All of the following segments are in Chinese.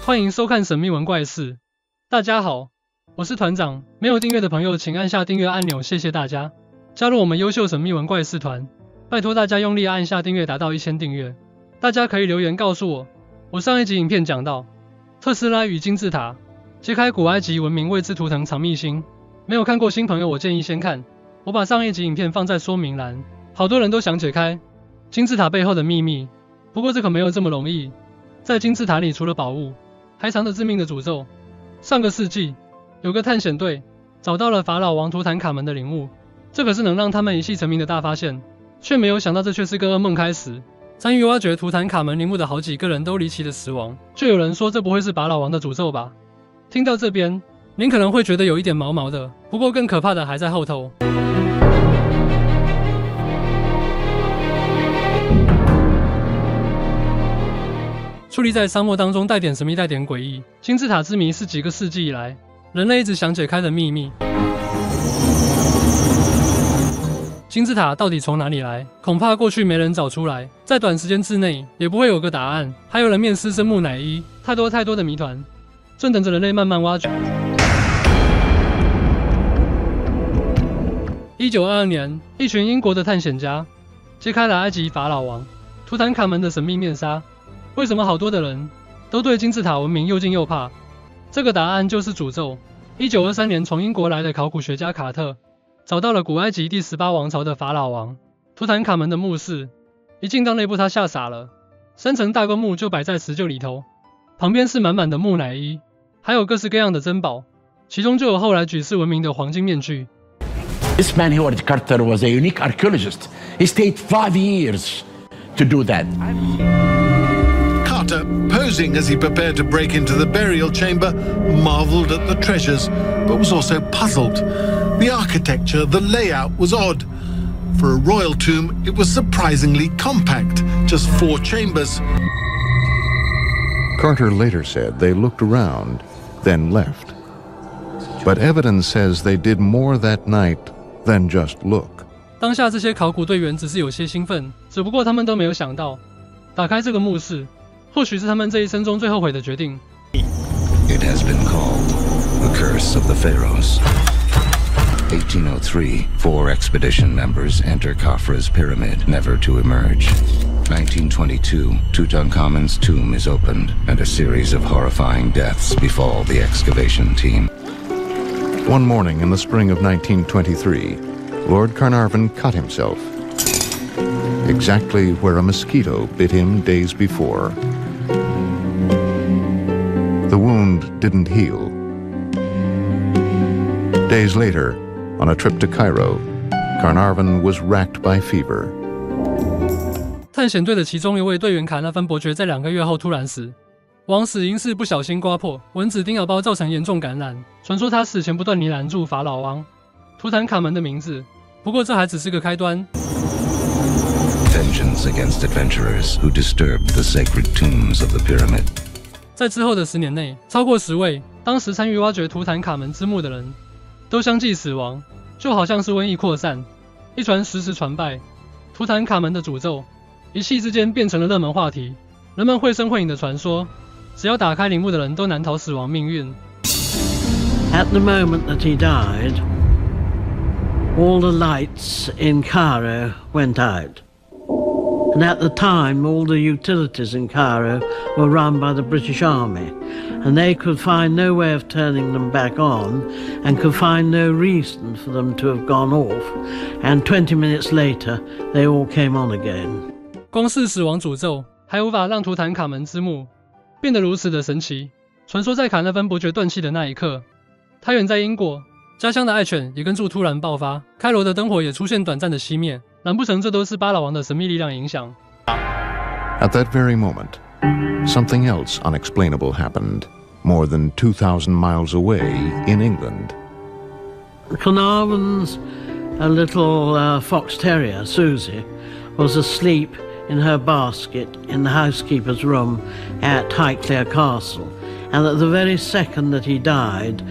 欢迎收看《神秘文怪事》。大家好，我是团长。没有订阅的朋友，请按下订阅按钮，谢谢大家。加入我们优秀神秘文怪事团，拜托大家用力按下订阅，达到1000订阅。大家可以留言告诉我。我上一集影片讲到特斯拉与金字塔，揭开古埃及文明未知图腾藏秘辛。没有看过新朋友，我建议先看。我把上一集影片放在说明栏，好多人都想解开金字塔背后的秘密。不过这可没有这么容易。在金字塔里，除了宝物，还藏着致命的诅咒。上个世纪，有个探险队找到了法老王图坦卡门的陵墓，这可是能让他们一夕成名的大发现，却没有想到这却是个噩梦开始。参与挖掘图坦卡门陵墓的好几个人都离奇的死亡，就有人说这不会是法老王的诅咒吧？听到这边，您可能会觉得有一点毛毛的，不过更可怕的还在后头。矗立在沙漠当中，带点神秘，带点诡异。金字塔之谜是几个世纪以来人类一直想解开的秘密。金字塔到底从哪里来？恐怕过去没人找出来，在短时间之内也不会有个答案。还有人面狮身木乃伊，太多的谜团，正等着人类慢慢挖掘。1922年，一群英国的探险家揭开了埃及法老王图坦卡门的神秘面纱。为什么好多的人都对金字塔文明又敬又怕？这个答案就是诅咒。1923年，从英国来的考古学家卡特找到了古埃及第18王朝的法老王图坦卡门的墓室，一进到内部他吓傻了，3层大公墓就摆在石臼里头，旁边是满满的木乃伊，还有各式各样的珍宝，其中就有后来举世闻名的黄金面具。This man Howard Carter was a unique archaeologist. He stayed 5 years to do that. Carter, posing as he prepared to break into the burial chamber, marveled at the treasures, but was also puzzled. The architecture, the layout was odd. For a royal tomb, it was surprisingly compact, just 4 chambers. Carter later said they looked around, then left. But evidence says they did more that night than just look. 当下这些考古队员只是有些兴奋，只不过他们都没有想到，打开这个墓室，或许是他们这一生中最后悔的决定。It has been called the curse of the pharaohs. 1803, 4 expedition members enter Khafra's pyramid, never to emerge. 1922, Tutankhamun's tomb is opened, and a series of horrifying deaths befall the excavation team. One morning in the spring of 1923, Lord Carnarvon cut himself, exactly where a mosquito bit him days before. The wound didn't heal. Days later, on a trip to Cairo, Carnarvon was racked by fever. 探险队的其中一位队员卡纳芬伯爵在2个月后突然死，亡死因是不小心刮破蚊子叮咬包造成严重感染。传说他死前不断呢喃住法老王图坦卡门的名字，不过这还只是个开端。Vengeance against adventurers who disturbed the sacred tombs of the pyramid. 在之后的10年内，超过10位当时参与挖掘图坦卡门之墓的人都相继死亡，就好像是瘟疫扩散，一传十，十传百。图坦卡门的诅咒一夕之间变成了热门话题，人们绘声绘影的传说，只要打开陵墓的人都难逃死亡命运。At the moment that he died, all the lights in Cairo went out. And at the time, all the utilities in Cairo were run by the British Army, and they could find no way of turning them back on, and could find no reason for them to have gone off. And 20 minutes later, they all came on again. 光是死亡诅咒还无法让图坦卡门之墓变得如此的神奇。传说在卡纳芬伯爵断气的那一刻，他远在英国，家乡的爱犬也跟着突然爆发，开罗的灯火也出现短暂的熄灭。难不成这都是巴老王的神秘力量影响？ At that very moment, something else unexplainable happened, more than 2,000 miles away in England. Carnarvon's little fox terrier, Susie, was asleep in her basket in the housekeeper's room at Highclere Castle, and at the very second that he died,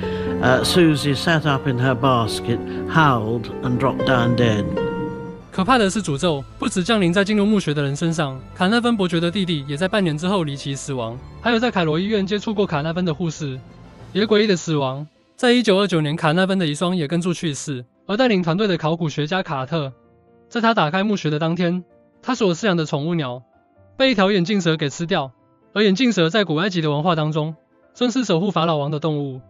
Susie sat up in her basket, howled and dropped down dead. 可怕的是，诅咒不只降临在进入墓穴的人身上，卡纳芬伯爵的弟弟也在半年之后离奇死亡，还有在凯罗医院接触过卡纳芬的护士也诡异的死亡。在1929年，卡纳芬的遗孀也跟着去世，而带领团队的考古学家卡特，在他打开墓穴的当天，他所饲养的宠物鸟被一条眼镜蛇给吃掉，而眼镜蛇在古埃及的文化当中，正是守护法老王的动物。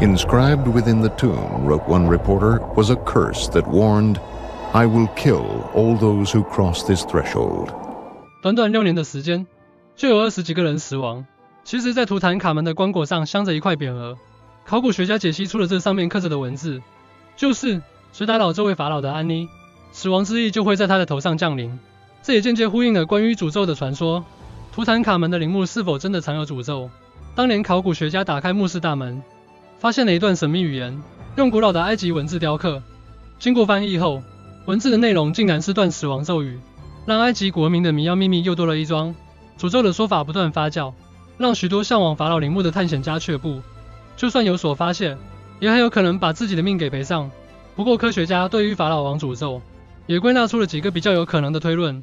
Inscribed within the tomb, wrote one reporter, was a curse that warned, "I will kill all those who cross this threshold." 短短6年的时间，就有20几个人死亡。其实，在图坦卡门的棺椁上镶着一块匾额，考古学家解析出了这上面刻着的文字，就是谁打扰这位法老的安妮，死亡之翼就会在他的头上降临。这也间接呼应了关于诅咒的传说。图坦卡门的陵墓是否真的藏有诅咒？当年考古学家打开墓室大门，发现了一段神秘语言，用古老的埃及文字雕刻。经过翻译后，文字的内容竟然是段死亡咒语，让埃及古文明的谜样秘密又多了一桩。诅咒的说法不断发酵，让许多向往法老陵墓的探险家却步。就算有所发现，也很有可能把自己的命给赔上。不过科学家对于法老王诅咒，也归纳出了几个比较有可能的推论。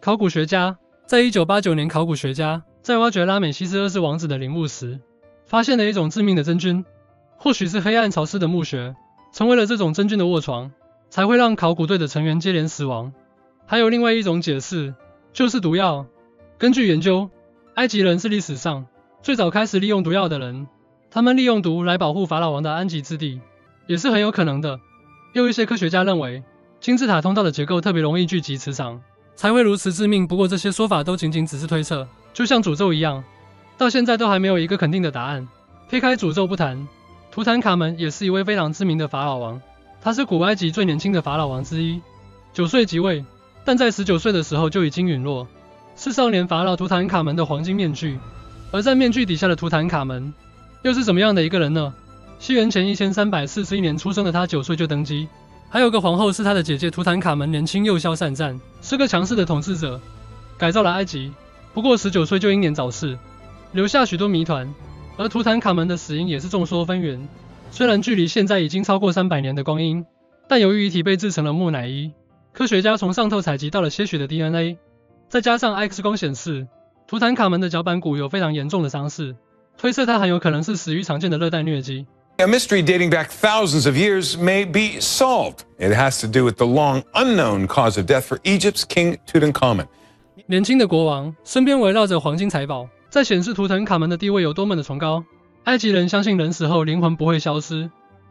考古学家在1989年，考古学家在挖掘拉美西斯2世王子的陵墓时，发现了一种致命的真菌。或许是黑暗潮湿的墓穴成为了这种真菌的卧床，才会让考古队的成员接连死亡。还有另外一种解释，就是毒药。根据研究，埃及人是历史上最早开始利用毒药的人，他们利用毒来保护法老王的安息之地，也是很有可能的。又一些科学家认为，金字塔通道的结构特别容易聚集磁场，才会如此致命。不过这些说法都仅仅只是推测，就像诅咒一样，到现在都还没有一个肯定的答案。撇开诅咒不谈，图坦卡门也是一位非常知名的法老王，他是古埃及最年轻的法老王之一，9岁即位，但在19岁的时候就已经陨落，是少年法老图坦卡门的黄金面具。而在面具底下的图坦卡门又是怎么样的一个人呢？西元前1341年出生的他9岁就登基，还有个皇后是他的姐姐。图坦卡门年轻又骁善战，是个强势的统治者，改造了埃及。不过19岁就英年早逝，留下许多谜团。而图坦卡门的死因也是众说纷纭，虽然距离现在已经超过300年的光阴，但由于遗体被制成了木乃伊，科学家从上头采集到了些许的 DNA， 再加上 X 光显示，图坦卡门的脚板骨有非常严重的伤势，推测他很有可能是死于常见的热带疟疾。A mystery dating back thousands of years may be solved. It has to do with the long unknown cause of death for Egypt's King Tutankhamun. 年轻的国王身边围绕着黄金财宝，在显示图坦卡门的地位有多么的崇高。埃及人相信人死后灵魂不会消失，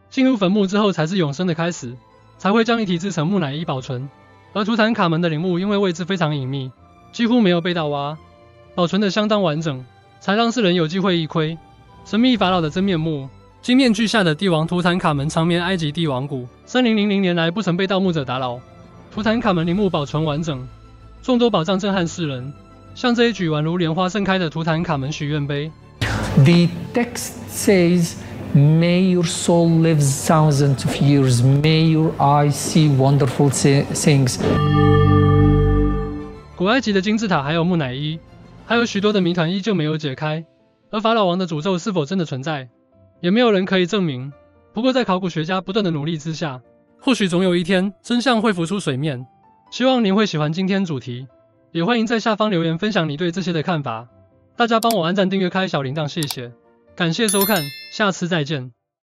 进入坟墓之后才是永生的开始，才会将遗体制成木乃伊保存。而图坦卡门的陵墓因为位置非常隐秘，几乎没有被盗挖，保存得相当完整，才让世人有机会一窥神秘法老的真面目。金面具下的帝王图坦卡门长眠埃及帝王谷，3000年来不曾被盗墓者打扰。图坦卡门陵墓保存完整，众多宝藏震撼世人，像这一举宛如莲花盛开的图坦卡门许愿碑。The text says, "May your soul live thousands of years. May your eyes see wonderful things." 古埃及的金字塔还有木乃伊，还有许多的谜团依旧没有解开。而法老王的诅咒是否真的存在，也没有人可以证明。不过在考古学家不断的努力之下，或许总有一天真相会浮出水面。希望您会喜欢今天主题，也欢迎在下方留言分享你对这些的看法。大家帮我按赞、订阅、开小铃铛，谢谢。感谢收看，下次再见。